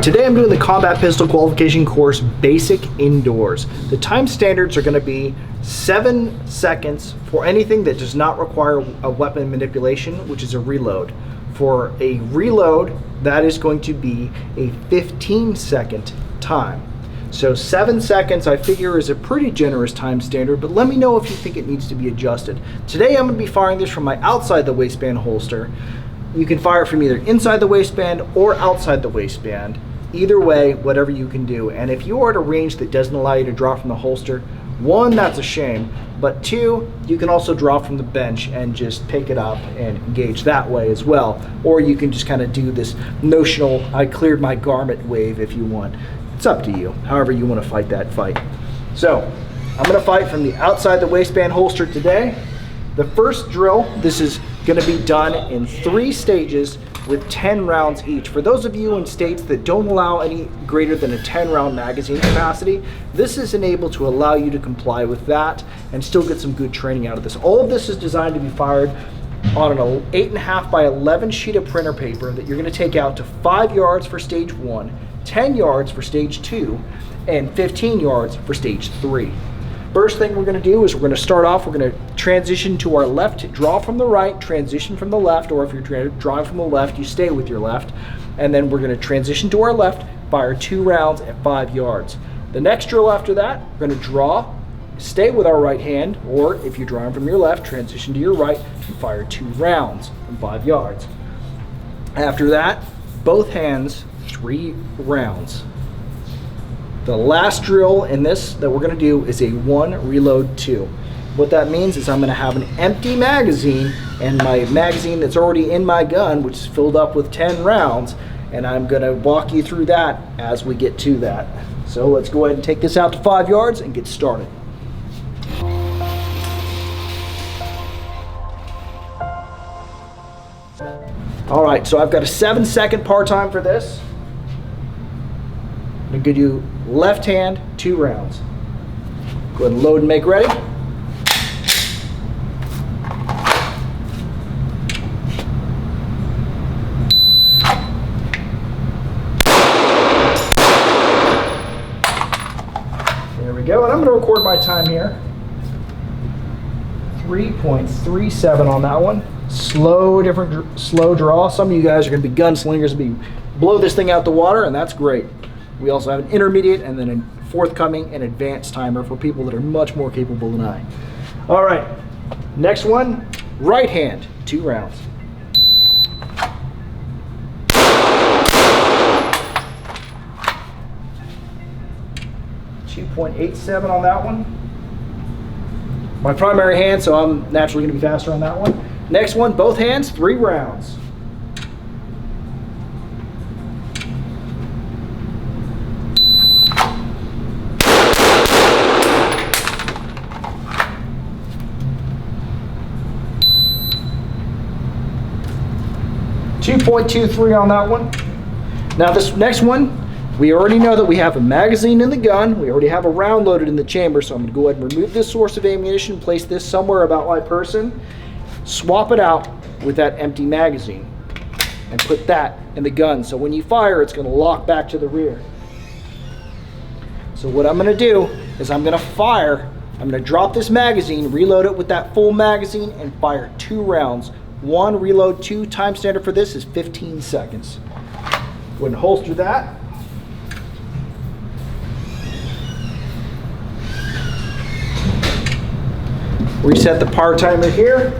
today I'm doing the Combat Pistol Qualification course Basic Indoors. The time standards are going to be 7 seconds for anything that does not require a weapon manipulation, which is a reload. For a reload, that is going to be a 15-second time. So 7 seconds I figure is a pretty generous time standard, but let me know if you think it needs to be adjusted. Today I'm going to be firing this from my outside the waistband holster. You can fire it from either inside the waistband or outside the waistband. Either way, whatever you can do. And if you are at a range that doesn't allow you to draw from the holster, one, that's a shame, but two, you can also draw from the bench and just pick it up and engage that way as well. Or you can just kind of do this notional, I cleared my garment wave if you want. It's up to you, however you want to fight that fight. So, I'm going to fight from the outside the waistband holster today. The first drill, this is going to be done in 3 stages with 10 rounds each. For those of you in states that don't allow any greater than a 10-round magazine capacity, this is enabled to allow you to comply with that and still get some good training out of this. All of this is designed to be fired on an 8.5 by 11 sheet of printer paper that you're going to take out to 5 yards for stage 1, 10 yards for stage 2, and 15 yards for stage 3. First thing we're going to do is we're going to start off, we're going to transition to our left, draw from the right, transition from the left, or if you're drawing from the left, you stay with your left. And then we're going to transition to our left, fire 2 rounds at 5 yards. The next drill after that, we're going to draw, stay with our right hand, or if you're drawing from your left, transition to your right and fire 2 rounds from 5 yards. After that, both hands, 3 rounds. The last drill in this that we're going to do is a 1 reload 2. What that means is I'm going to have an empty magazine and my magazine that's already in my gun, which is filled up with 10 rounds, and I'm going to walk you through that as we get to that. So let's go ahead and take this out to 5 yards and get started. All right, so I've got a 7-second par time for this. I'm going to do left hand, 2 rounds. Go ahead and load and make ready. There we go, and I'm going to record my time here. 3.37 on that one. Slow draw. Some of you guys are going to be gunslingers and blow this thing out the water, and that's great. We also have an intermediate and then a forthcoming and advanced timer for people that are much more capable than I. All right, next one, right hand, 2 rounds. .87 on that one. My primary hand, so I'm naturally going to be faster on that one. Next one, both hands, 3 rounds. .23 on that one. Now this next one, we already know that we have a magazine in the gun. We already have a round loaded in the chamber, so I'm going to go ahead and remove this source of ammunition, place this somewhere about my person, swap it out with that empty magazine, and put that in the gun. So when you fire, it's going to lock back to the rear. So what I'm going to do is I'm going to fire, I'm going to drop this magazine, reload it with that full magazine, and fire 2 rounds. 1 reload 2, time standard for this is 15 seconds. Go ahead and holster that. Reset the par timer here.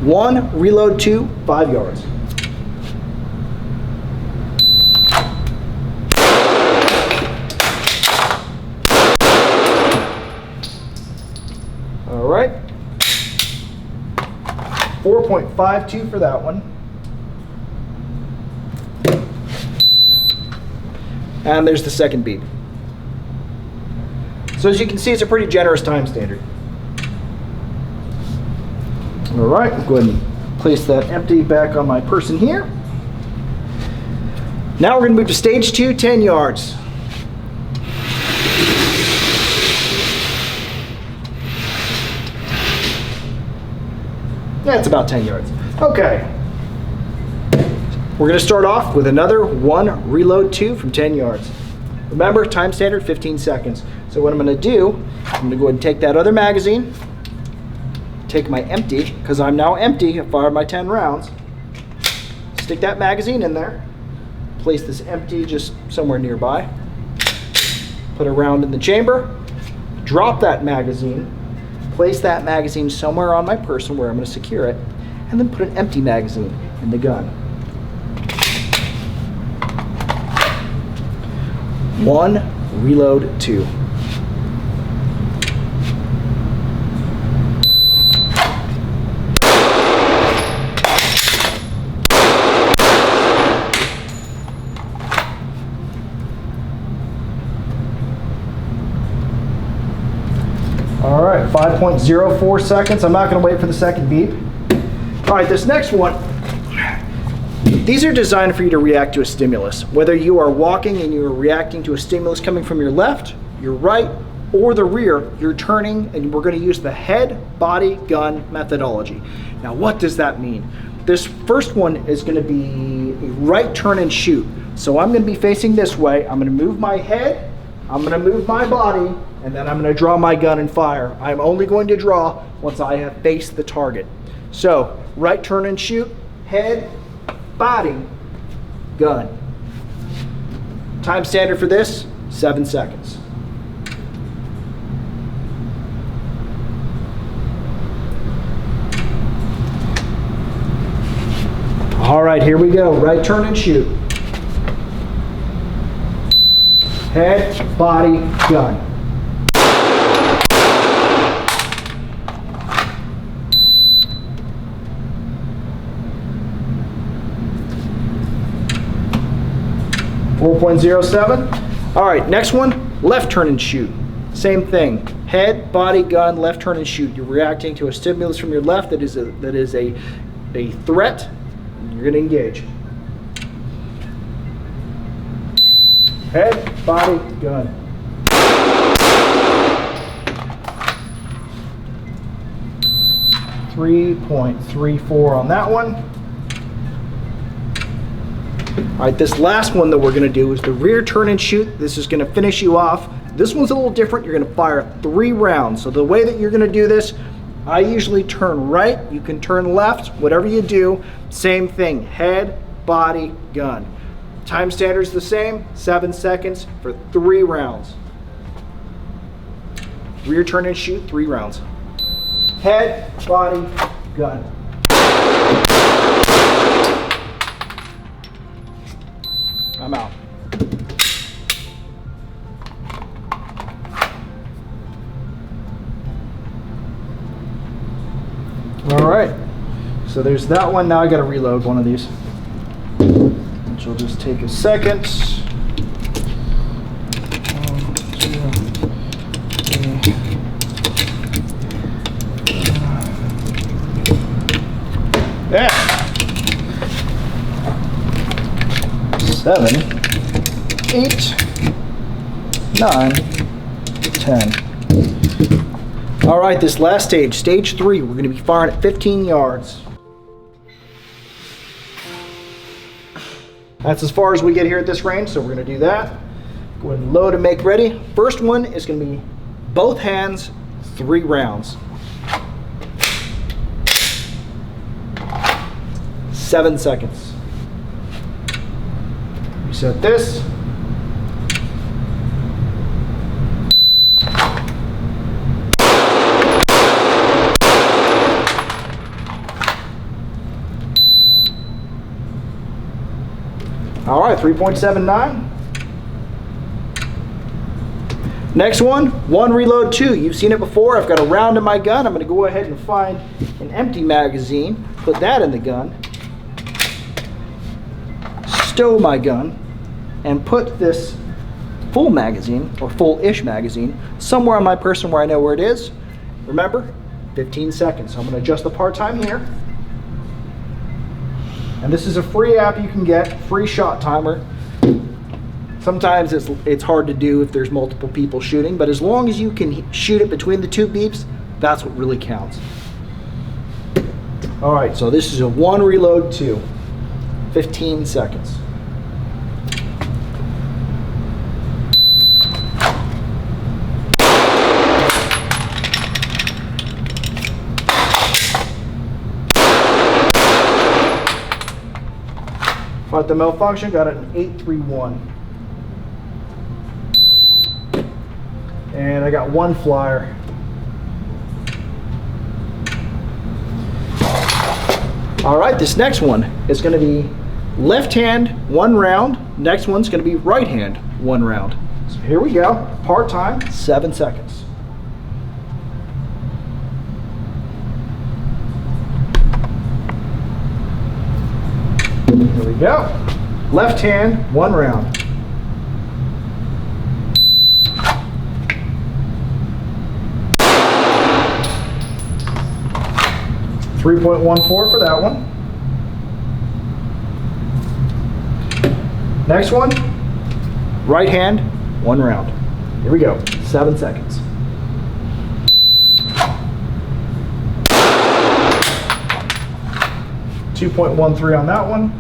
1 reload 2, 5 yards. All right. 4.52 for that one. And there's the second beep. So as you can see, it's a pretty generous time standard. All right, I'll go ahead and place that empty back on my person here. Now we're going to move to stage 2, 10 yards. Yeah, it's about 10 yards. Okay. We're going to start off with another 1 reload 2 from 10 yards. Remember, time standard 15 seconds. So what I'm going to do, I'm going to go ahead and take that other magazine, take my empty, because I'm now empty, I fired my 10 rounds, stick that magazine in there, place this empty just somewhere nearby, put a round in the chamber, drop that magazine, place that magazine somewhere on my person where I'm going to secure it, and then put an empty magazine in the gun. 1 reload 2. All right, 5.04 seconds. I'm not going to wait for the second beep. All right, this next one, these are designed for you to react to a stimulus. Whether you are walking and you are reacting to a stimulus coming from your left, your right, or the rear, you're turning, and we're going to use the head, body, gun methodology. Now, what does that mean? This first one is going to be a right turn and shoot. So I'm going to be facing this way. I'm going to move my head, I'm going to move my body, and then I'm going to draw my gun and fire. I'm only going to draw once I have faced the target. So, right turn and shoot, head, body, gun. Time standard for this, 7 seconds. All right, here we go. Right turn and shoot. Head, body, gun. .07. All right, next one, left turn and shoot. Same thing, head, body, gun, left turn and shoot. You're reacting to a stimulus from your left that is a threat. You're going to engage. Head, body, gun. .34 on that one. All right, this last one that we're going to do is the rear turn and shoot. This is going to finish you off. This one's a little different. You're going to fire 3 rounds. So the way that you're going to do this, I usually turn right. You can turn left. Whatever you do, same thing. Head, body, gun. Time standard's the same, 7 seconds for 3 rounds. Rear turn and shoot, 3 rounds. Head, body, gun. I'm out. All right, so there's that one. Now I got to reload one of these, which will just take a second. 1, 2, 3. Yeah. 7, 8, 9, 10. All right, this last stage, stage 3, we're going to be firing at 15 yards. That's as far as we get here at this range, so we're going to do that. Go ahead and load and make ready. First one is going to be both hands, 3 rounds. 7 seconds. Reset this. All right, 3.79. Next one, 1 reload 2. You've seen it before. I've got a round in my gun. I'm going to go ahead and find an empty magazine, put that in the gun, stow my gun, and put this full magazine, or full-ish magazine, somewhere on my person where I know where it is. Remember, 15 seconds. So I'm going to adjust the part time here. And this is a free app you can get, free shot timer. Sometimes it's hard to do if there's multiple people shooting, but as long as you can shoot it between the 2 beeps, that's what really counts. All right, so this is a 1 reload 2. 15 seconds. Fought the malfunction, got it in 831. And I got one flyer. All right, this next one is going to be left hand, 1 round. Next one's going to be right hand, 1 round. So here we go, part time, 7 seconds. Here we go. Left hand, 1 round. .14 for that one. Next one, right hand, 1 round. Here we go, 7 seconds. .13 on that one.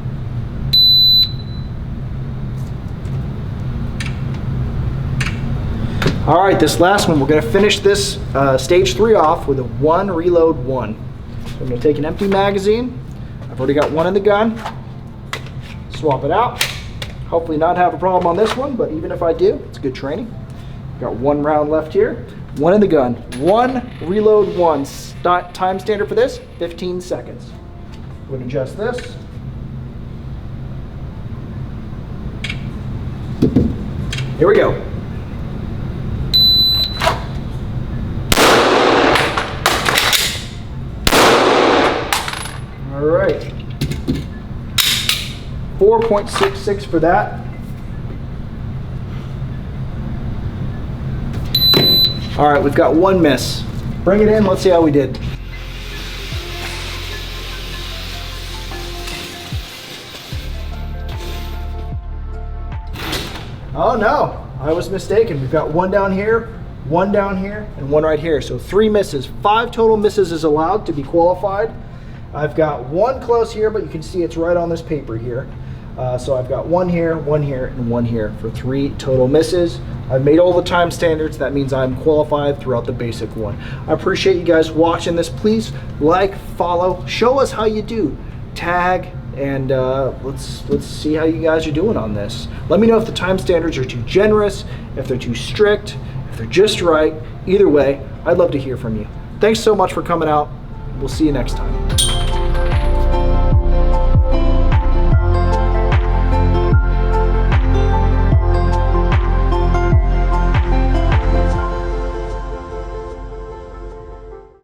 All right, this last one, we're going to finish this stage 3 off with a 1 reload 1. So I'm going to take an empty magazine. I've already got 1 in the gun. Swap it out. Hopefully not have a problem on this one, but even if I do, it's good training. Got 1 round left here. 1 in the gun. 1 reload 1. Time standard for this, 15 seconds. We're going to adjust this. Here we go. All right, 4.66 for that. All right, we've got 1 miss. Bring it in, let's see how we did. Oh no, I was mistaken. We've got 1 down here, 1 down here, and 1 right here. So 3 misses. 5 total misses is allowed to be qualified. I've got 1 close here, but you can see it's right on this paper here. So I've got 1 here, 1 here, and 1 here for 3 total misses. I've made all the time standards. That means I'm qualified throughout the basic one. I appreciate you guys watching this. Please like, follow, show us how you do. Tag, and let's see how you guys are doing on this. Let me know if the time standards are too generous, if they're too strict, if they're just right. Either way, I'd love to hear from you. Thanks so much for coming out. We'll see you next time.